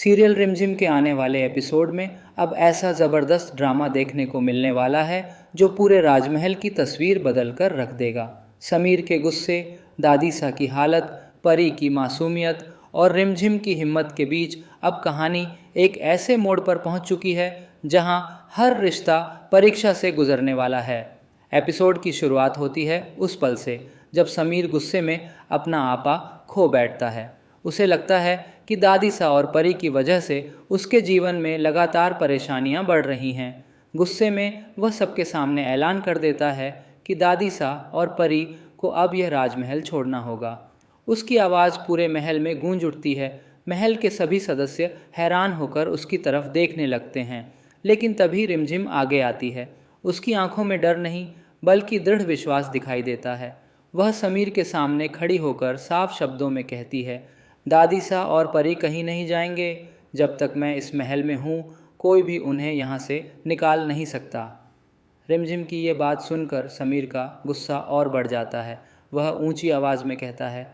Serial रिमझिम के आने वाले एपिसोड में अब ऐसा ज़बरदस्त ड्रामा देखने को मिलने वाला है जो पूरे राजमहल की तस्वीर बदल कर रख देगा। समीर के गुस्से, दादीसा की हालत, परी की मासूमियत और रिमझिम की हिम्मत के बीच अब कहानी एक ऐसे मोड़ पर पहुंच चुकी है जहां हर रिश्ता परीक्षा से गुजरने वाला है। एपिसोड की शुरुआत होती है उस पल से जब समीर गुस्से में अपना आपा खो बैठता है। उसे लगता है कि दादीसा और परी की वजह से उसके जीवन में लगातार परेशानियां बढ़ रही हैं। गुस्से में वह सबके सामने ऐलान कर देता है कि दादीसा और परी को अब यह राजमहल छोड़ना होगा। उसकी आवाज़ पूरे महल में गूंज उठती है। महल के सभी सदस्य हैरान होकर उसकी तरफ देखने लगते हैं। लेकिन तभी रिमझिम आगे आती है। उसकी आंखों में डर नहीं बल्कि दृढ़ विश्वास दिखाई देता है। वह समीर के सामने खड़ी होकर साफ शब्दों में कहती है, दादीसा और परी कहीं नहीं जाएंगे। जब तक मैं इस महल में हूँ कोई भी उन्हें यहाँ से निकाल नहीं सकता। रिमझिम की ये बात सुनकर समीर का गुस्सा और बढ़ जाता है। वह ऊंची आवाज़ में कहता है,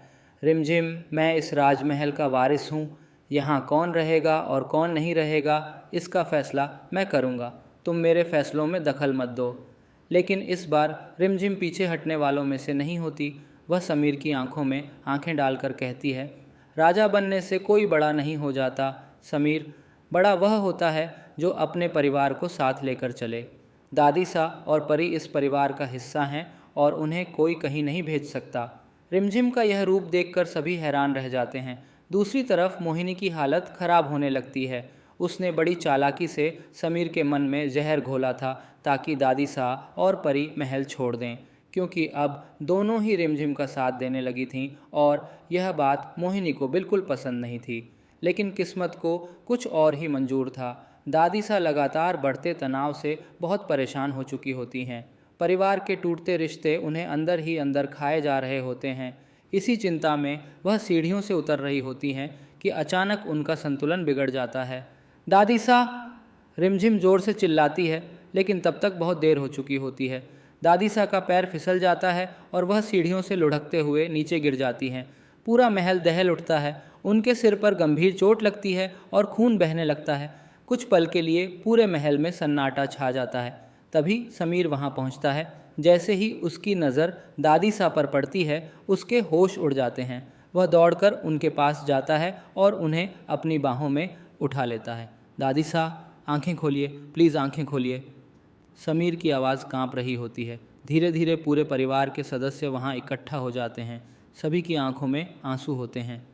रिमझिम, मैं इस राजमहल का वारिस हूँ। यहाँ कौन रहेगा और कौन नहीं रहेगा इसका फ़ैसला मैं करूँगा। तुम मेरे फ़ैसलों में दखल मत दो। लेकिन इस बार रिमझिम पीछे हटने वालों में से नहीं होती। वह समीर की आंखों में आंखें डालकर कहती है, राजा बनने से कोई बड़ा नहीं हो जाता समीर। बड़ा वह होता है जो अपने परिवार को साथ लेकर चले। दादीसा और परी इस परिवार का हिस्सा हैं और उन्हें कोई कहीं नहीं भेज सकता। रिमझिम का यह रूप देखकर सभी हैरान रह जाते हैं। दूसरी तरफ मोहिनी की हालत खराब होने लगती है। उसने बड़ी चालाकी से समीर के मन में जहर घोला था ताकि दादीसा और परी महल छोड़ दें, क्योंकि अब दोनों ही रिमझिम का साथ देने लगी थीं और यह बात मोहिनी को बिल्कुल पसंद नहीं थी। लेकिन किस्मत को कुछ और ही मंजूर था। दादीसा लगातार बढ़ते तनाव से बहुत परेशान हो चुकी होती हैं। परिवार के टूटते रिश्ते उन्हें अंदर ही अंदर खाए जा रहे होते हैं। इसी चिंता में वह सीढ़ियों से उतर रही होती हैं कि अचानक उनका संतुलन बिगड़ जाता है। दादीसा, रिमझिम ज़ोर से चिल्लाती है, लेकिन तब तक बहुत देर हो चुकी होती है। दादीसा का पैर फिसल जाता है और वह सीढ़ियों से लुढ़कते हुए नीचे गिर जाती हैं। पूरा महल दहल उठता है। उनके सिर पर गंभीर चोट लगती है और खून बहने लगता है। कुछ पल के लिए पूरे महल में सन्नाटा छा जाता है। तभी समीर वहां पहुंचता है। जैसे ही उसकी नज़र दादीसा पर पड़ती है उसके होश उड़ जाते हैं। वह दौड़कर उनके पास जाता है और उन्हें अपनी बाहों में उठा लेता है। दादीसा, आंखें खोलिए, प्लीज़ आंखें खोलिए। समीर की आवाज़ कांप रही होती है। धीरे धीरे पूरे परिवार के सदस्य वहां इकट्ठा हो जाते हैं। सभी की आंखों में आंसू होते हैं।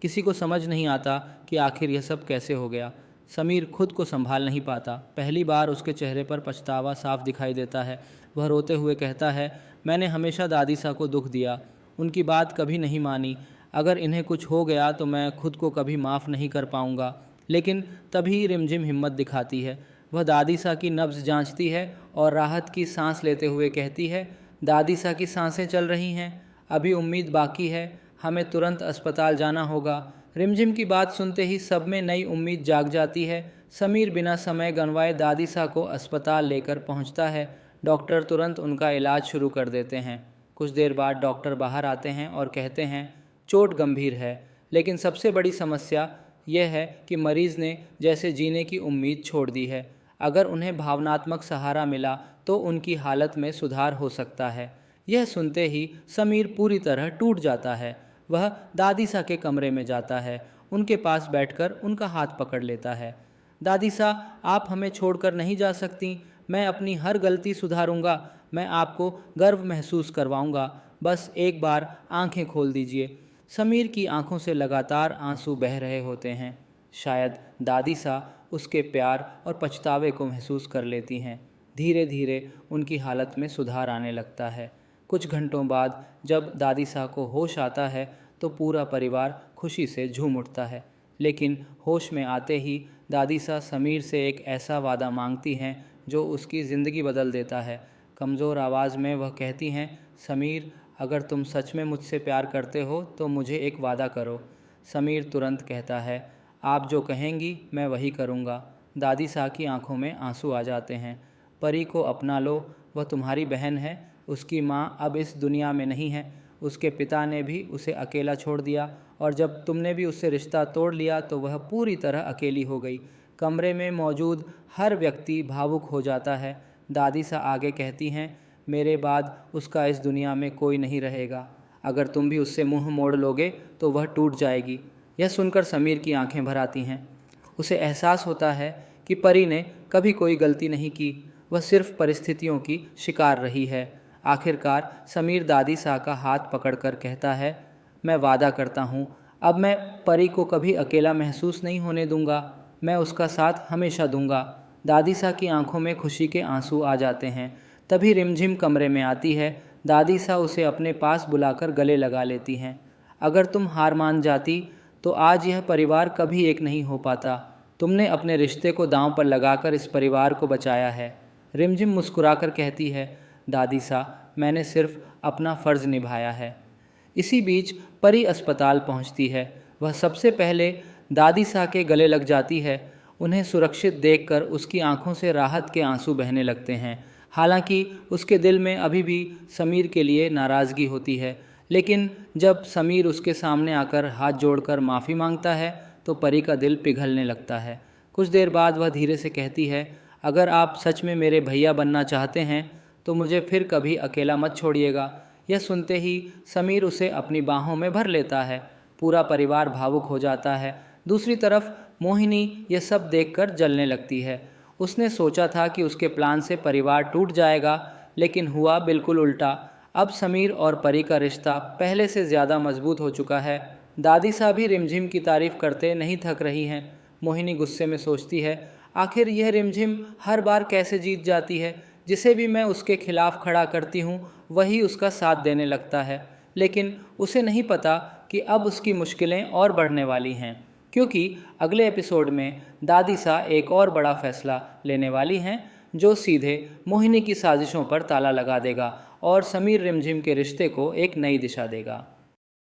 किसी को समझ नहीं आता कि आखिर यह सब कैसे हो गया। समीर खुद को संभाल नहीं पाता। पहली बार उसके चेहरे पर पछतावा साफ दिखाई देता है। वह रोते हुए कहता है, मैंने हमेशा दादीसा को दुख दिया, उनकी बात कभी नहीं मानी। अगर इन्हें कुछ हो गया तो मैं खुद को कभी माफ़ नहीं कर पाऊँगा। लेकिन तभी रिमझिम हिम्मत दिखाती है। वह दादीसा की नब्ज़ जांचती है और राहत की सांस लेते हुए कहती है, दादीसा की सांसें चल रही हैं, अभी उम्मीद बाकी है, हमें तुरंत अस्पताल जाना होगा। रिमझिम की बात सुनते ही सब में नई उम्मीद जाग जाती है। समीर बिना समय गंवाए दादीसा को अस्पताल लेकर पहुंचता है। डॉक्टर तुरंत उनका इलाज शुरू कर देते हैं। कुछ देर बाद डॉक्टर बाहर आते हैं और कहते हैं, चोट गंभीर है, लेकिन सबसे बड़ी समस्या यह है कि मरीज़ ने जैसे जीने की उम्मीद छोड़ दी है। अगर उन्हें भावनात्मक सहारा मिला तो उनकी हालत में सुधार हो सकता है। यह सुनते ही समीर पूरी तरह टूट जाता है। वह दादीसा के कमरे में जाता है। उनके पास बैठकर उनका हाथ पकड़ लेता है। दादीसा, आप हमें छोड़कर नहीं जा सकती। मैं अपनी हर गलती सुधारूंगा। मैं आपको गर्व महसूस करवाऊंगा। बस एक बार आंखें खोल दीजिए। समीर की आंखों से लगातार आंसू बह रहे होते हैं। शायद दादीसा उसके प्यार और पछतावे को महसूस कर लेती हैं। धीरे धीरे उनकी हालत में सुधार आने लगता है। कुछ घंटों बाद जब दादीसा को होश आता है तो पूरा परिवार खुशी से झूम उठता है। लेकिन होश में आते ही दादीसा समीर से एक ऐसा वादा मांगती हैं जो उसकी ज़िंदगी बदल देता है। कमज़ोर आवाज़ में वह कहती हैं, समीर, अगर तुम सच में मुझसे प्यार करते हो तो मुझे एक वादा करो। समीर तुरंत कहता है, आप जो कहेंगी मैं वही करूँगा। दादीसा की आंखों में आंसू आ जाते हैं। परी को अपना लो, वह तुम्हारी बहन है। उसकी माँ अब इस दुनिया में नहीं है। उसके पिता ने भी उसे अकेला छोड़ दिया और जब तुमने भी उससे रिश्ता तोड़ लिया तो वह पूरी तरह अकेली हो गई। कमरे में मौजूद हर व्यक्ति भावुक हो जाता है। दादी सा आगे कहती हैं, मेरे बाद उसका इस दुनिया में कोई नहीं रहेगा। अगर तुम भी उससे मुंह मोड़ लोगे तो वह टूट जाएगी। यह सुनकर समीर की आंखें भर आती हैं। उसे एहसास होता है कि परी ने कभी कोई गलती नहीं की, वह सिर्फ परिस्थितियों की शिकार रही है। आखिरकार समीर दादी सा का हाथ पकड़कर कहता है, मैं वादा करता हूँ, अब मैं परी को कभी अकेला महसूस नहीं होने दूंगा। मैं उसका साथ हमेशा दूंगा। दादी सा की आंखों में खुशी के आंसू आ जाते हैं। तभी रिमझिम कमरे में आती है। दादी सा उसे अपने पास बुलाकर गले लगा लेती हैं। अगर तुम हार मान जाती तो आज यह परिवार कभी एक नहीं हो पाता। तुमने अपने रिश्ते को दांव पर लगाकर इस परिवार को बचाया है। रिमझिम मुस्कुराकर कहती है, दादी सा, मैंने सिर्फ अपना फ़र्ज़ निभाया है। इसी बीच परी अस्पताल पहुंचती है। वह सबसे पहले दादी सा के गले लग जाती है। उन्हें सुरक्षित देखकर उसकी आंखों से राहत के आंसू बहने लगते हैं। हालांकि उसके दिल में अभी भी समीर के लिए नाराज़गी होती है, लेकिन जब समीर उसके सामने आकर हाथ जोड़कर माफ़ी मांगता है तो परी का दिल पिघलने लगता है। कुछ देर बाद वह धीरे से कहती है, अगर आप सच में मेरे भैया बनना चाहते हैं तो मुझे फिर कभी अकेला मत छोड़िएगा। यह सुनते ही समीर उसे अपनी बाहों में भर लेता है। पूरा परिवार भावुक हो जाता है। दूसरी तरफ मोहिनी यह सब देखकर जलने लगती है। उसने सोचा था कि उसके प्लान से परिवार टूट जाएगा, लेकिन हुआ बिल्कुल उल्टा। अब समीर और परी का रिश्ता पहले से ज़्यादा मजबूत हो चुका है। दादी साहब भी रिमझिम की तारीफ़ करते नहीं थक रही हैं। मोहिनी गुस्से में सोचती है, आखिर यह रिमझिम हर बार कैसे जीत जाती है। जिसे भी मैं उसके खिलाफ़ खड़ा करती हूँ वही उसका साथ देने लगता है। लेकिन उसे नहीं पता कि अब उसकी मुश्किलें और बढ़ने वाली हैं, क्योंकि अगले एपिसोड में दादी सा एक और बड़ा फैसला लेने वाली हैं जो सीधे मोहिनी की साजिशों पर ताला लगा देगा और समीर रिमझिम के रिश्ते को एक नई दिशा देगा।